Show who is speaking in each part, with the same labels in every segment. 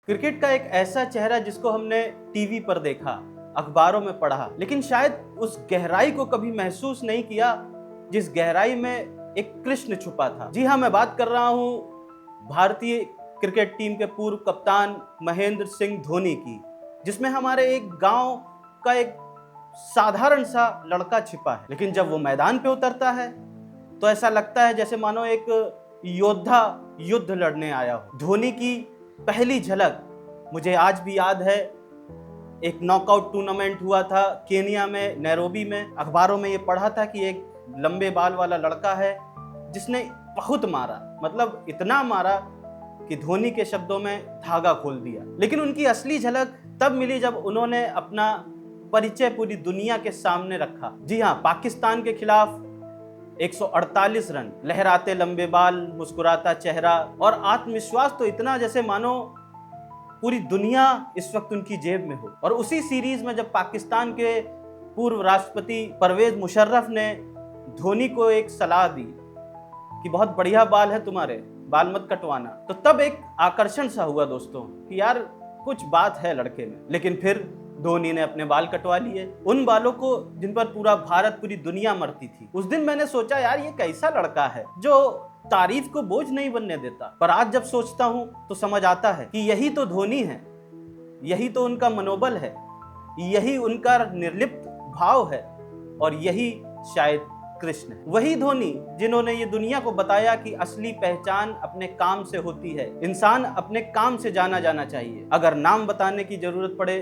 Speaker 1: Cricket का एक ऐसा चेहरा जिसको हमने टीवी पर देखा, अखबारों में पढ़ा, लेकिन शायद उस गहराई को कभी महसूस नहीं किया जिस गहराई में एक कृष्ण छुपा था। जी हाँ, मैं बात कर रहा हूँ भारतीय क्रिकेट टीम के पूर्व कप्तान महेंद्र सिंह धोनी की, जिसमें हमारे एक गांव का एक साधारण सा लड़का छिपा है, लेकिन जब वो मैदान पे उतरता है तो ऐसा लगता है जैसे मानो एक योद्धा युद्ध लड़ने आया हो। धोनी की पहली झलक मुझे आज भी याद है। एक नॉकआउट टूर्नामेंट हुआ था केनिया में, नैरोबी में। अखबारों में ये पढ़ा था कि एक लंबे बाल वाला लड़का है जिसने बहुत मारा, मतलब इतना मारा कि धोनी के शब्दों में धागा खोल दिया। लेकिन उनकी असली झलक तब मिली जब उन्होंने अपना परिचय पूरी दुनिया के सामने रखा। जी हाँ, पाकिस्तान के खिलाफ 148 रन, लहराते लंबे बाल, मुस्कुराता चेहरा और आत्मविश्वास तो इतना जैसे मानो पूरी दुनिया इस वक्त उनकी जेब में हो। और उसी सीरीज में जब पाकिस्तान के पूर्व राष्ट्रपति परवेज मुशर्रफ ने धोनी को एक सलाह दी कि बहुत बढ़िया बाल है तुम्हारे, बाल मत कटवाना, तो तब एक आकर्षण सा हुआ दोस्तों कि यार कुछ बात है लड़के में। लेकिन फिर धोनी ने अपने बाल कटवा लिए, उन बालों को जिन पर पूरा भारत, पूरी दुनिया मरती थी। उस दिन मैंने सोचा यार ये कैसा लड़का है जो तारीफ को बोझ नहीं बनने देता। पर आज जब सोचता हूं तो समझ आता है कि यही तो धोनी है, यही तो उनका मनोबल है, यही उनका निर्लिप्त भाव है और यही शायद कृष्ण है। वही धोनी जिन्होंने ये दुनिया को बताया कि असली पहचान अपने काम से होती है। इंसान अपने काम से जाना जाना चाहिए, अगर नाम बताने की जरूरत पड़े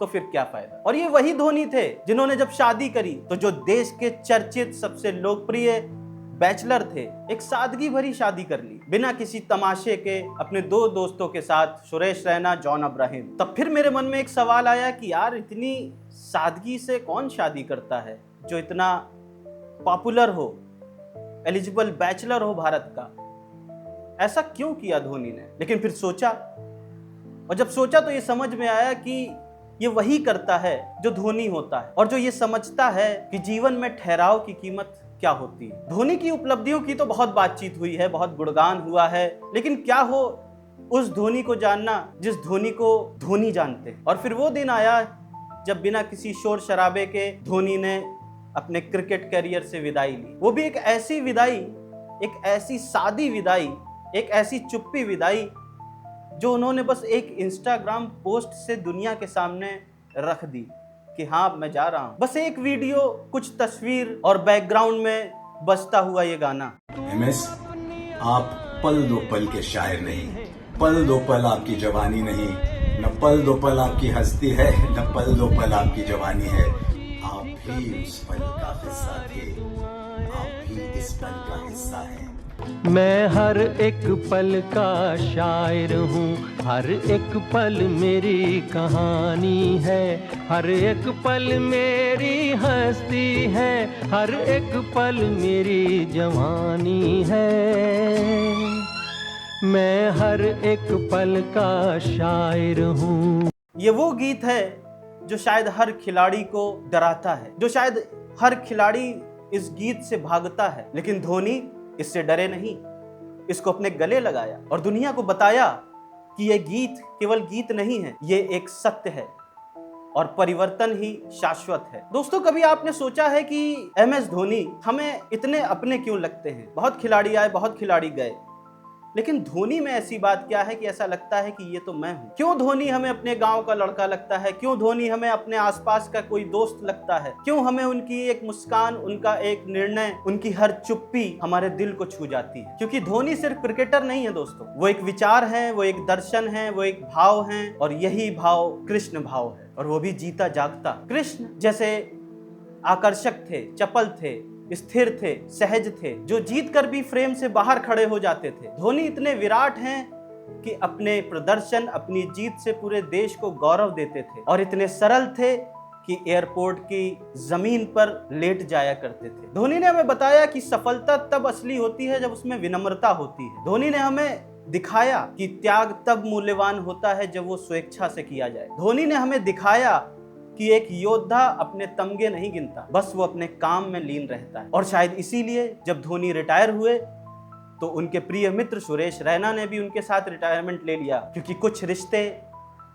Speaker 1: तो फिर क्या फायदा। और ये वही धोनी थे जिन्होंने जब शादी करी तो जो देश के चर्चित सबसे लोकप्रिय बैचलर थे, एक सादगी भरी शादी कर ली, बिना किसी तमाशे के, अपने दो दोस्तों के साथ, सुरेश रैना, जॉन अब्राहम। तब फिर मेरे मन में एक सवाल आया कि यार इतनी सादगी से कौन शादी करता है जो इतना पॉपुलर हो, एलिजिबल बैचलर हो भारत का। ऐसा क्यों किया धोनी ने? लेकिन फिर सोचा, और जब सोचा तो ये समझ में आया कि ये वही करता है जो धोनी होता है और जो ये समझता है कि जीवन में ठहराव की कीमत क्या होती है। धोनी की उपलब्धियों की तो बहुत बातचीत हुई है, बहुत गुणगान हुआ है, लेकिन क्या हो उस धोनी को जानना जिस धोनी को धोनी जानते हैं। और फिर वो दिन आया जब बिना किसी शोर शराबे के धोनी ने अपने क्रिकेट करियर से विदाई ली। वो भी एक ऐसी विदाई, एक ऐसी सादी विदाई, एक ऐसी चुप्पी विदाई जो उन्होंने बस एक इंस्टाग्राम पोस्ट से दुनिया के सामने रख दी कि हाँ मैं जा रहा हूं। बस एक वीडियो, कुछ तस्वीर और बैकग्राउंड में बजता हुआ ये गाना।
Speaker 2: MS, आप पल दो पल के शायर नहीं, पल दो पल आपकी जवानी नहीं, न पल दो पल आपकी हस्ती है, न पल दो पल आपकी जवानी है। आप भी उस पल का हिस्सा थे, आप भी इस पल का हिस्सा हैं।
Speaker 3: मैं हर एक पल का शायर हूँ, हर एक पल मेरी कहानी है, हर एक पल मेरी हस्ती है, हर एक पल मेरी जवानी है। मैं हर एक पल का शायर हूँ।
Speaker 1: ये वो गीत है जो शायद हर खिलाड़ी को डराता है, जो शायद हर खिलाड़ी इस गीत से भागता है। लेकिन धोनी इससे डरे नहीं, इसको अपने गले लगाया और दुनिया को बताया कि ये गीत केवल गीत नहीं है, ये एक सत्य है और परिवर्तन ही शाश्वत है। दोस्तों, कभी आपने सोचा है कि MS धोनी हमें इतने अपने क्यों लगते हैं? बहुत खिलाड़ी आए, बहुत खिलाड़ी गए, लेकिन धोनी में ऐसी बात क्या है कि ऐसा लगता है कि ये तो मैं हूं। क्यों धोनी हमें अपने गांव का लड़का लगता है? क्यों धोनी हमें अपने आसपास का कोई दोस्त लगता है? क्यों हमें उनकी एक मुस्कान, उनका एक निर्णय, उनकी हर चुप्पी हमारे दिल को छू जाती है? क्योंकि धोनी सिर्फ क्रिकेटर नहीं है दोस्तों, वो एक विचार है, वो एक दर्शन है, वो एक भाव है, और यही भाव कृष्ण भाव है, और वो भी जीता जागता। कृष्ण जैसे आकर्षक थे, चपल थे, स्थिर थे, सहज थे, जो जीत कर भी फ्रेम से बाहर खड़े हो जाते थे। धोनी इतने विराट हैं कि अपने प्रदर्शन, अपनी जीत से पूरे देश को गौरव देते थे, और इतने सरल थे कि एयरपोर्ट की जमीन पर लेट जाया करते थे। धोनी ने हमें बताया कि सफलता तब असली होती है जब उसमें विनम्रता होती है। धोनी ने हमें दिखाया कि त्याग तब मूल्यवान होता है जब वो स्वेच्छा से किया जाए। धोनी ने हमें दिखाया कि एक योद्धा अपने तमगे नहीं गिनता, बस वो अपने काम में लीन रहता है। और शायद इसीलिए जब धोनी रिटायर हुए तो उनके प्रिय मित्र सुरेश रैना ने भी उनके साथ रिटायरमेंट ले लिया, क्योंकि कुछ रिश्ते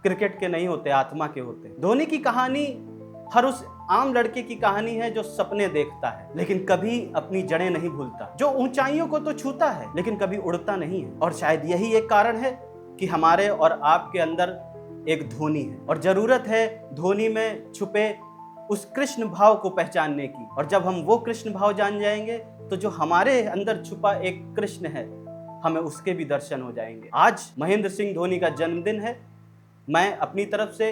Speaker 1: क्रिकेट के नहीं होते, आत्मा के होते। धोनी की कहानी हर उस आम लड़के की कहानी है जो सपने देखता है लेकिन कभी अपनी जड़ें नहीं भूलता, जो ऊंचाइयों को तो छूता है लेकिन कभी उड़ता नहीं है। और शायद यही एक कारण है कि हमारे और आपके अंदर एक धोनी है, और जरूरत है धोनी में छुपे उस कृष्ण भाव को पहचानने की। और जब हम वो कृष्ण भाव जान जाएंगे तो जो हमारे अंदर छुपा एक कृष्ण है, हमें उसके भी दर्शन हो जाएंगे। आज महेंद्र सिंह धोनी का जन्मदिन है। मैं अपनी तरफ से,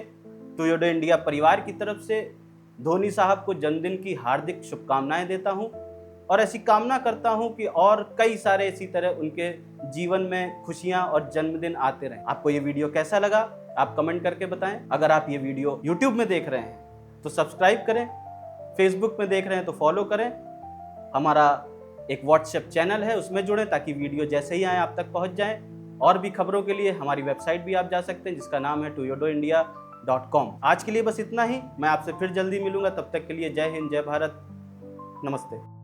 Speaker 1: टोयोडो इंडिया परिवार की तरफ से धोनी साहब को जन्मदिन की हार्दिक शुभकामनाएं देता हूं, और ऐसी कामना करता हूं कि और कई सारे इसी तरह उनके जीवन में खुशियां और जन्मदिन आते रहें। आपको ये वीडियो कैसा लगा आप कमेंट करके बताएं। अगर आप ये वीडियो यूट्यूब में देख रहे हैं तो सब्सक्राइब करें, फेसबुक में देख रहे हैं तो फॉलो करें। हमारा एक व्हाट्सएप चैनल है, उसमें जुड़ें ताकि वीडियो जैसे ही आए आप तक पहुंच जाएं। और भी खबरों के लिए हमारी वेबसाइट भी आप जा सकते हैं जिसका नाम है toyodoindia.com। आज के लिए बस इतना ही। मैं आपसे फिर जल्दी मिलूंगा, तब तक के लिए जय हिंद, जय भारत, नमस्ते।